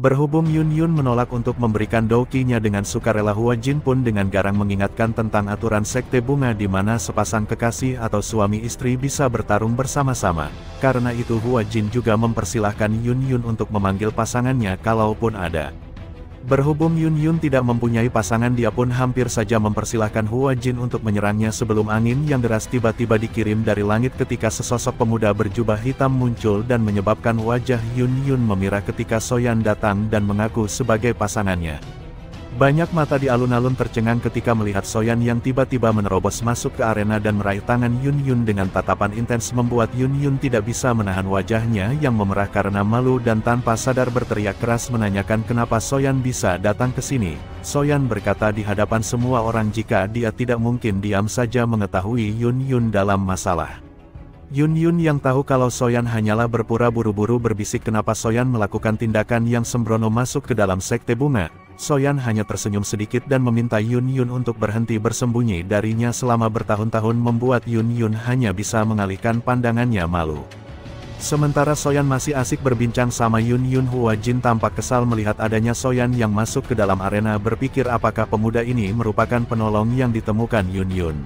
Berhubung Yun Yun menolak untuk memberikan douki-nya dengan sukarela, Hua Jin pun dengan garang mengingatkan tentang aturan sekte bunga di mana sepasang kekasih atau suami istri bisa bertarung bersama-sama. Karena itu Hua Jin juga mempersilahkan Yun Yun untuk memanggil pasangannya kalaupun ada. Berhubung Yun Yun tidak mempunyai pasangan, dia pun hampir saja mempersilahkan Hua Jin untuk menyerangnya sebelum angin yang deras tiba-tiba dikirim dari langit ketika sesosok pemuda berjubah hitam muncul dan menyebabkan wajah Yun Yun memirah ketika Soyan datang dan mengaku sebagai pasangannya. Banyak mata di alun-alun tercengang ketika melihat Soyan yang tiba-tiba menerobos masuk ke arena dan meraih tangan Yun Yun dengan tatapan intens, membuat Yun Yun tidak bisa menahan wajahnya yang memerah karena malu dan tanpa sadar berteriak keras menanyakan kenapa Soyan bisa datang ke sini. Soyan berkata di hadapan semua orang jika dia tidak mungkin diam saja mengetahui Yun Yun dalam masalah. Yun Yun yang tahu kalau Soyan hanyalah berpura buru-buru berbisik kenapa Soyan melakukan tindakan yang sembrono masuk ke dalam sekte bunga. Soyan hanya tersenyum sedikit dan meminta Yun Yun untuk berhenti bersembunyi darinya selama bertahun-tahun, membuat Yun Yun hanya bisa mengalihkan pandangannya malu. Sementara Soyan masih asik berbincang sama Yun Yun, Hua Jin tampak kesal melihat adanya Soyan yang masuk ke dalam arena, berpikir apakah pemuda ini merupakan penolong yang ditemukan Yun Yun.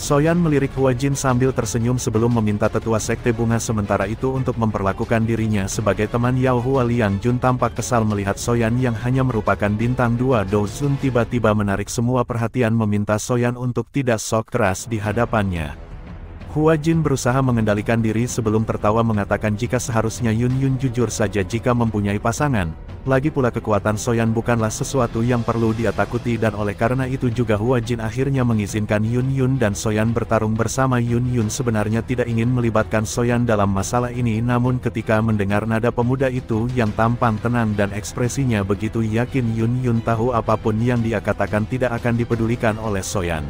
Soyan melirik Hua Jin sambil tersenyum sebelum meminta tetua sekte bunga sementara itu untuk memperlakukan dirinya sebagai teman. Yao Hua Liang Jun tampak kesal melihat Soyan yang hanya merupakan bintang 2 Dozun tiba-tiba menarik semua perhatian, meminta Soyan untuk tidak sok keras di hadapannya. Hua Jin berusaha mengendalikan diri sebelum tertawa mengatakan jika seharusnya Yun Yun jujur saja jika mempunyai pasangan. Lagi pula kekuatan Soyan bukanlah sesuatu yang perlu dia takuti dan oleh karena itu juga Hua Jin akhirnya mengizinkan Yun Yun dan Soyan bertarung bersama. Yun Yun sebenarnya tidak ingin melibatkan Soyan dalam masalah ini, namun ketika mendengar nada pemuda itu yang tampang tenang dan ekspresinya begitu yakin, Yun Yun tahu apapun yang dia katakan tidak akan dipedulikan oleh Soyan.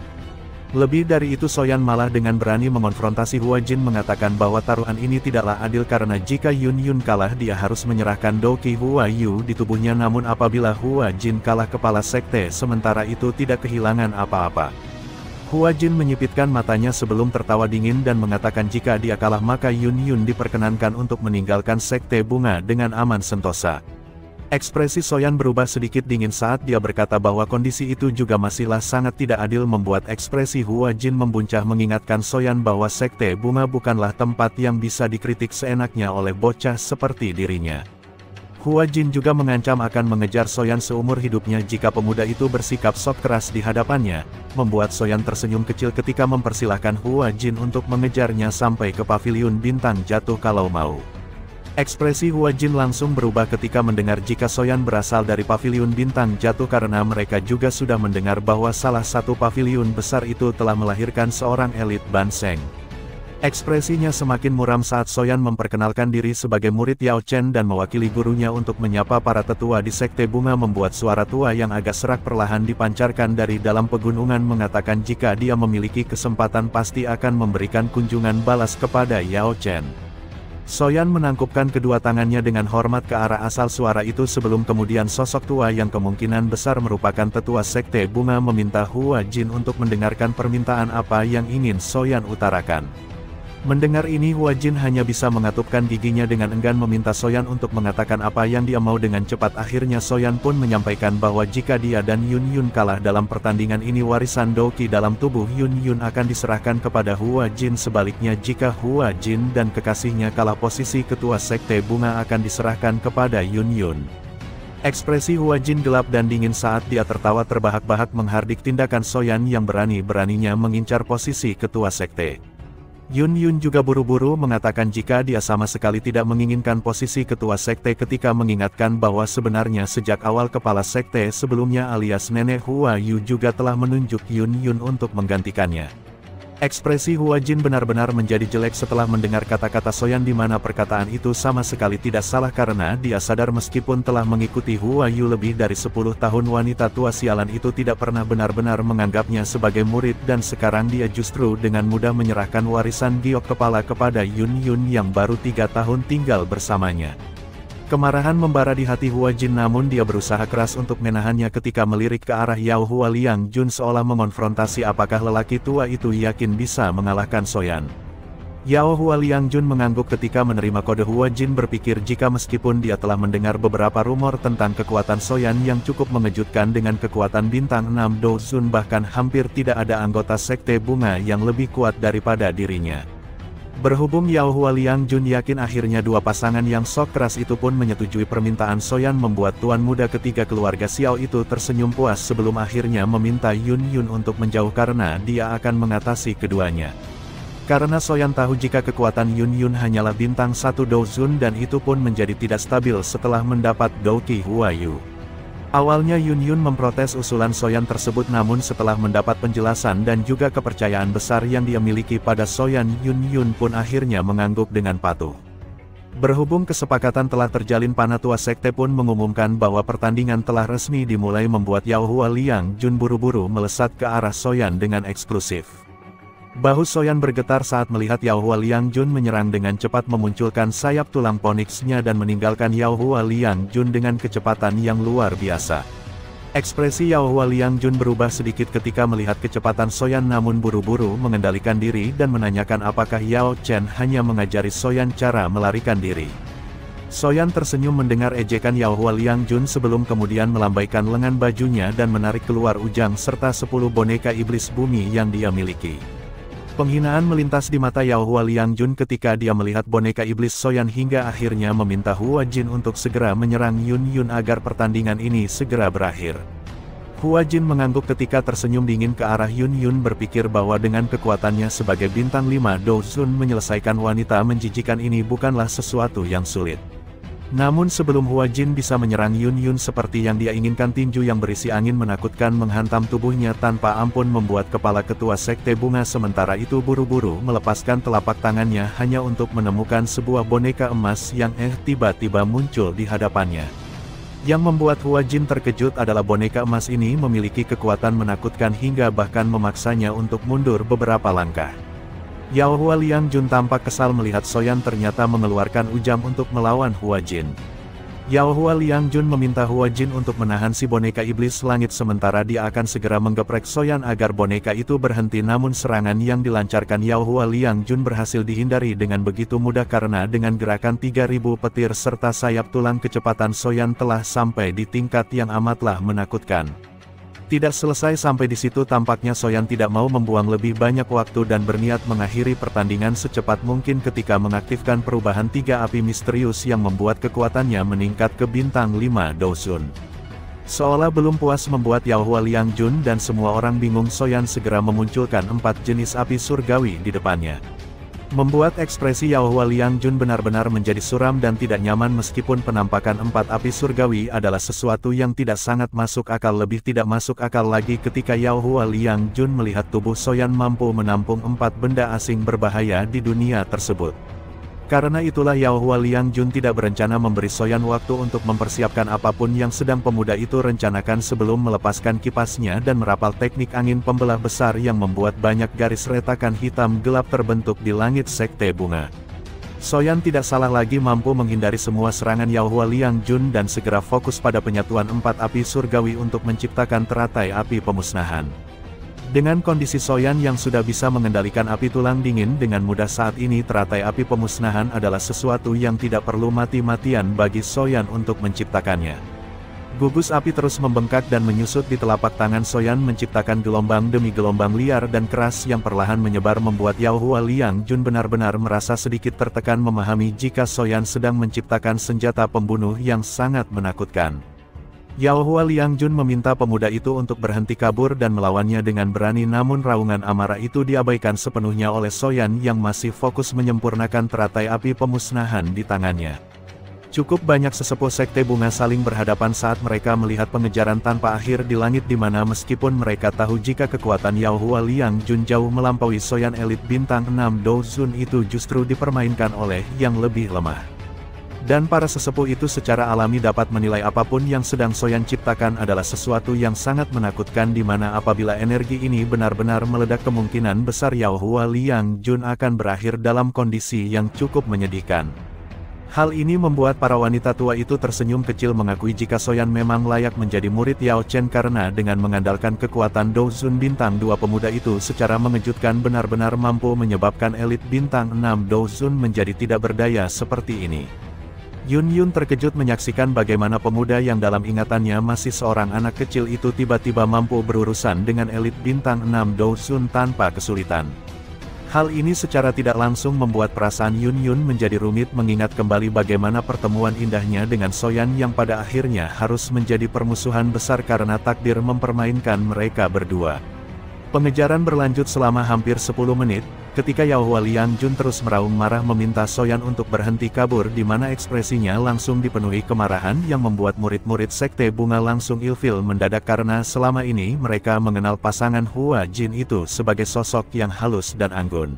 Lebih dari itu Soyan malah dengan berani mengonfrontasi Hua Jin mengatakan bahwa taruhan ini tidaklah adil karena jika Yun Yun kalah dia harus menyerahkan douki Hua Yu di tubuhnya, namun apabila Hua Jin kalah kepala sekte sementara itu tidak kehilangan apa-apa. Hua Jin menyipitkan matanya sebelum tertawa dingin dan mengatakan jika dia kalah maka Yun Yun diperkenankan untuk meninggalkan sekte bunga dengan aman sentosa. Ekspresi Soyan berubah sedikit dingin saat dia berkata bahwa kondisi itu juga masihlah sangat tidak adil, membuat ekspresi Hua Jin membuncah mengingatkan Soyan bahwa sekte bunga bukanlah tempat yang bisa dikritik seenaknya oleh bocah seperti dirinya. Hua Jin juga mengancam akan mengejar Soyan seumur hidupnya jika pemuda itu bersikap sok keras di hadapannya, membuat Soyan tersenyum kecil ketika mempersilahkan Hua Jin untuk mengejarnya sampai ke paviliun bintang jatuh kalau mau. Ekspresi Hua Jin langsung berubah ketika mendengar jika Soyan berasal dari paviliun bintang jatuh karena mereka juga sudah mendengar bahwa salah satu paviliun besar itu telah melahirkan seorang elit Banseng. Ekspresinya semakin muram saat Soyan memperkenalkan diri sebagai murid Yao Chen dan mewakili gurunya untuk menyapa para tetua di sekte bunga, membuat suara tua yang agak serak perlahan dipancarkan dari dalam pegunungan mengatakan jika dia memiliki kesempatan pasti akan memberikan kunjungan balas kepada Yao Chen. Soyan menangkupkan kedua tangannya dengan hormat ke arah asal suara itu sebelum kemudian sosok tua yang kemungkinan besar merupakan tetua sekte bunga meminta Hua Jin untuk mendengarkan permintaan apa yang ingin Soyan utarakan. Mendengar ini Hua Jin hanya bisa mengatupkan giginya dengan enggan meminta Soyan untuk mengatakan apa yang dia mau. Dengan cepat akhirnya Soyan pun menyampaikan bahwa jika dia dan Yun Yun kalah dalam pertandingan ini warisan douki dalam tubuh Yun Yun akan diserahkan kepada Hua Jin. Sebaliknya jika Hua Jin dan kekasihnya kalah posisi ketua sekte bunga akan diserahkan kepada Yun Yun. Ekspresi Hua Jin gelap dan dingin saat dia tertawa terbahak-bahak menghardik tindakan Soyan yang berani-beraninya mengincar posisi ketua sekte. Yun Yun juga buru-buru mengatakan jika dia sama sekali tidak menginginkan posisi ketua sekte ketika mengingatkan bahwa sebenarnya sejak awal kepala sekte sebelumnya alias nenek Hua Yu juga telah menunjuk Yun Yun untuk menggantikannya. Ekspresi Hua Jin benar-benar menjadi jelek setelah mendengar kata-kata Soyan di mana perkataan itu sama sekali tidak salah karena dia sadar meskipun telah mengikuti Hua Yu lebih dari 10 tahun wanita tua sialan itu tidak pernah benar-benar menganggapnya sebagai murid dan sekarang dia justru dengan mudah menyerahkan warisan giok kepala kepada Yun Yun yang baru 3 tahun tinggal bersamanya. Kemarahan membara di hati Hua Jin namun dia berusaha keras untuk menahannya ketika melirik ke arah Yao Hua Liang Jun seolah mengonfrontasi apakah lelaki tua itu yakin bisa mengalahkan Soyan. Yao Hualiangjun mengangguk ketika menerima kode Huajin, berpikir jika meskipun dia telah mendengar beberapa rumor tentang kekuatan Soyan yang cukup mengejutkan dengan kekuatan bintang 6 Dozun, bahkan hampir tidak ada anggota Sekte Bunga yang lebih kuat daripada dirinya. Berhubung Yao Hualiangjun yakin akhirnya dua pasangan yang sok keras itu pun menyetujui permintaan Soyan, membuat tuan muda ketiga keluarga Xiao itu tersenyum puas sebelum akhirnya meminta Yun Yun untuk menjauh karena dia akan mengatasi keduanya. Karena Soyan tahu jika kekuatan Yun Yun hanyalah bintang 1 Dozun dan itu pun menjadi tidak stabil setelah mendapat Douqi Huayu. Awalnya Yun Yun memprotes usulan Soyan tersebut, namun setelah mendapat penjelasan dan juga kepercayaan besar yang dia miliki pada Soyan, Yun Yun pun akhirnya mengangguk dengan patuh. Berhubung kesepakatan telah terjalin, Panatua Sekte pun mengumumkan bahwa pertandingan telah resmi dimulai, membuat Yao Hualiangjun buru-buru melesat ke arah Soyan dengan eksklusif. Bahu Soyan bergetar saat melihat Yao Hualiangjun menyerang dengan cepat, memunculkan sayap tulang poniksnya dan meninggalkan Yao Hualiangjun dengan kecepatan yang luar biasa. Ekspresi Yao Hualiangjun berubah sedikit ketika melihat kecepatan Soyan, namun buru-buru mengendalikan diri dan menanyakan apakah Yao Chen hanya mengajari Soyan cara melarikan diri. Soyan tersenyum mendengar ejekan Yao Hualiangjun sebelum kemudian melambaikan lengan bajunya dan menarik keluar ujang serta 10 boneka iblis bumi yang dia miliki. Penghinaan melintas di mata Yao Hualiangjun ketika dia melihat boneka iblis Soyan hingga akhirnya meminta Huajin untuk segera menyerang Yun Yun agar pertandingan ini segera berakhir. Huajin mengangguk ketika tersenyum dingin ke arah Yun Yun, berpikir bahwa dengan kekuatannya sebagai bintang 5 Dozun, menyelesaikan wanita menjijikan ini bukanlah sesuatu yang sulit. Namun sebelum Huajin bisa menyerang Yun Yun seperti yang dia inginkan, tinju yang berisi angin menakutkan menghantam tubuhnya tanpa ampun, membuat kepala ketua Sekte Bunga sementara itu buru-buru melepaskan telapak tangannya hanya untuk menemukan sebuah boneka emas yang tiba-tiba muncul di hadapannya. Yang membuat Huajin terkejut adalah boneka emas ini memiliki kekuatan menakutkan hingga bahkan memaksanya untuk mundur beberapa langkah. Yao Hualiangjun tampak kesal melihat Soyan ternyata mengeluarkan ujam untuk melawan Huajin. Yao Hualiangjun meminta Huajin untuk menahan si boneka iblis langit sementara dia akan segera menggeprek Soyan agar boneka itu berhenti, namun serangan yang dilancarkan Yao Hualiangjun berhasil dihindari dengan begitu mudah karena dengan gerakan 3000 petir serta sayap tulang, kecepatan Soyan telah sampai di tingkat yang amatlah menakutkan. Tidak selesai sampai di situ, tampaknya Soyan tidak mau membuang lebih banyak waktu dan berniat mengakhiri pertandingan secepat mungkin ketika mengaktifkan perubahan 3 api misterius yang membuat kekuatannya meningkat ke bintang 5 Dozun. Seolah belum puas membuat Yao Hualiangjun dan semua orang bingung, Soyan segera memunculkan 4 jenis api surgawi di depannya. Membuat ekspresi Yao Hualiangjun benar-benar menjadi suram dan tidak nyaman, meskipun penampakan 4 api surgawi adalah sesuatu yang tidak sangat masuk akal. Lebih tidak masuk akal lagi ketika Yao Hualiangjun melihat tubuh Soyan mampu menampung 4 benda asing berbahaya di dunia tersebut. Karena itulah Yao Hualiangjun tidak berencana memberi Soyan waktu untuk mempersiapkan apapun yang sedang pemuda itu rencanakan sebelum melepaskan kipasnya dan merapal teknik angin pembelah besar yang membuat banyak garis retakan hitam gelap terbentuk di langit Sekte Bunga. Soyan tidak salah lagi mampu menghindari semua serangan Yao Hualiangjun dan segera fokus pada penyatuan 4 api surgawi untuk menciptakan teratai api pemusnahan. Dengan kondisi Soyan yang sudah bisa mengendalikan api tulang dingin dengan mudah saat ini, teratai api pemusnahan adalah sesuatu yang tidak perlu mati-matian bagi Soyan untuk menciptakannya. Gugus api terus membengkak dan menyusut di telapak tangan Soyan, menciptakan gelombang demi gelombang liar dan keras yang perlahan menyebar, membuat Yao Hualiangjun benar-benar merasa sedikit tertekan memahami jika Soyan sedang menciptakan senjata pembunuh yang sangat menakutkan. Yao Hualiangjun meminta pemuda itu untuk berhenti kabur dan melawannya dengan berani, namun raungan amarah itu diabaikan sepenuhnya oleh Soyan yang masih fokus menyempurnakan teratai api pemusnahan di tangannya. Cukup banyak sesepuh Sekte Bunga saling berhadapan saat mereka melihat pengejaran tanpa akhir di langit, di mana meskipun mereka tahu jika kekuatan Yao Hualiangjun jauh melampaui Soyan elit bintang 6 Dozun itu justru dipermainkan oleh yang lebih lemah. Dan para sesepuh itu secara alami dapat menilai apapun yang sedang Soyan ciptakan adalah sesuatu yang sangat menakutkan, di mana apabila energi ini benar-benar meledak kemungkinan besar Yao Hualiangjun akan berakhir dalam kondisi yang cukup menyedihkan. Hal ini membuat para wanita tua itu tersenyum kecil mengakui jika Soyan memang layak menjadi murid Yao Chen karena dengan mengandalkan kekuatan Do Zun bintang 2 pemuda itu secara mengejutkan benar-benar mampu menyebabkan elit bintang 6 Do Zun menjadi tidak berdaya seperti ini. Yun Yun terkejut menyaksikan bagaimana pemuda yang dalam ingatannya masih seorang anak kecil itu tiba-tiba mampu berurusan dengan elit bintang 6 Do Zun tanpa kesulitan. Hal ini secara tidak langsung membuat perasaan Yun Yun menjadi rumit mengingat kembali bagaimana pertemuan indahnya dengan Soyan yang pada akhirnya harus menjadi permusuhan besar karena takdir mempermainkan mereka berdua. Pengejaran berlanjut selama hampir 10 menit, ketika Yao Hua Liang Jun terus meraung marah meminta Soyan untuk berhenti kabur di mana ekspresinya langsung dipenuhi kemarahan yang membuat murid-murid Sekte Bunga langsung ilfil mendadak karena selama ini mereka mengenal pasangan Hua Jin itu sebagai sosok yang halus dan anggun.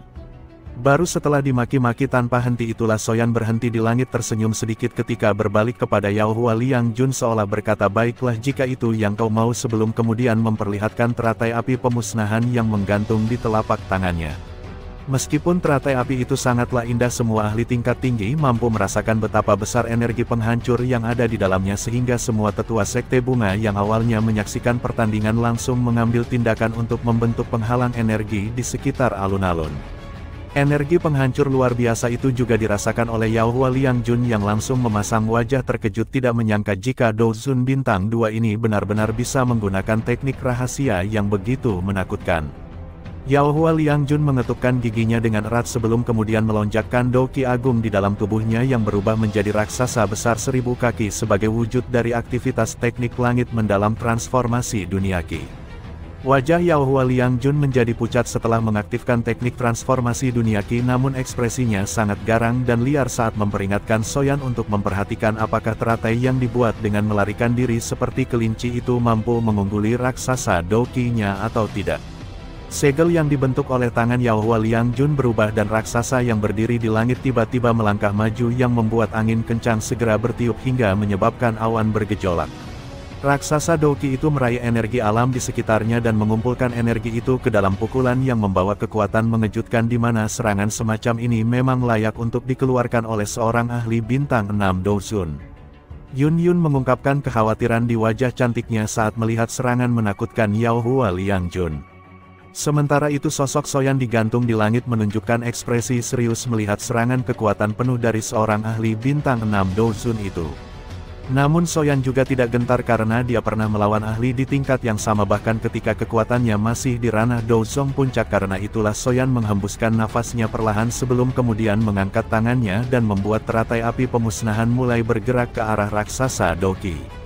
Baru setelah dimaki-maki tanpa henti itulah Soyan berhenti di langit tersenyum sedikit ketika berbalik kepada Yao Hua Liang Jun seolah berkata baiklah jika itu yang kau mau sebelum kemudian memperlihatkan teratai api pemusnahan yang menggantung di telapak tangannya. Meskipun teratai api itu sangatlah indah semua ahli tingkat tinggi mampu merasakan betapa besar energi penghancur yang ada di dalamnya sehingga semua tetua Sekte Bunga yang awalnya menyaksikan pertandingan langsung mengambil tindakan untuk membentuk penghalang energi di sekitar alun-alun. Energi penghancur luar biasa itu juga dirasakan oleh Yao Hua Liang Jun yang langsung memasang wajah terkejut tidak menyangka jika Do Zun bintang 2 ini benar-benar bisa menggunakan teknik rahasia yang begitu menakutkan. Yao Hua Liang Jun mengetupkan giginya dengan erat sebelum kemudian melonjakkan Do Qi Agung di dalam tubuhnya yang berubah menjadi raksasa besar 1000 kaki sebagai wujud dari aktivitas teknik langit mendalam transformasi dunia Qi. Wajah Yao Hua Liang Jun menjadi pucat setelah mengaktifkan teknik transformasi dunia Qi namun ekspresinya sangat garang dan liar saat memperingatkan Soyan untuk memperhatikan apakah teratai yang dibuat dengan melarikan diri seperti kelinci itu mampu mengungguli raksasa Do Qi-nya atau tidak. Segel yang dibentuk oleh tangan Yao Hua Liang Jun berubah dan raksasa yang berdiri di langit tiba-tiba melangkah maju yang membuat angin kencang segera bertiup hingga menyebabkan awan bergejolak. Raksasa Do Qi itu meraih energi alam di sekitarnya dan mengumpulkan energi itu ke dalam pukulan yang membawa kekuatan mengejutkan di mana serangan semacam ini memang layak untuk dikeluarkan oleh seorang ahli bintang 6 Do Zun. Yun Yun mengungkapkan kekhawatiran di wajah cantiknya saat melihat serangan menakutkan Yao Hua Liang Jun. Sementara itu sosok Soyan digantung di langit menunjukkan ekspresi serius melihat serangan kekuatan penuh dari seorang ahli bintang 6 Do Zun itu. Namun Soyan juga tidak gentar karena dia pernah melawan ahli di tingkat yang sama bahkan ketika kekuatannya masih di ranah Do Zong puncak karena itulah Soyan menghembuskan nafasnya perlahan sebelum kemudian mengangkat tangannya dan membuat teratai api pemusnahan mulai bergerak ke arah raksasa Do Qi.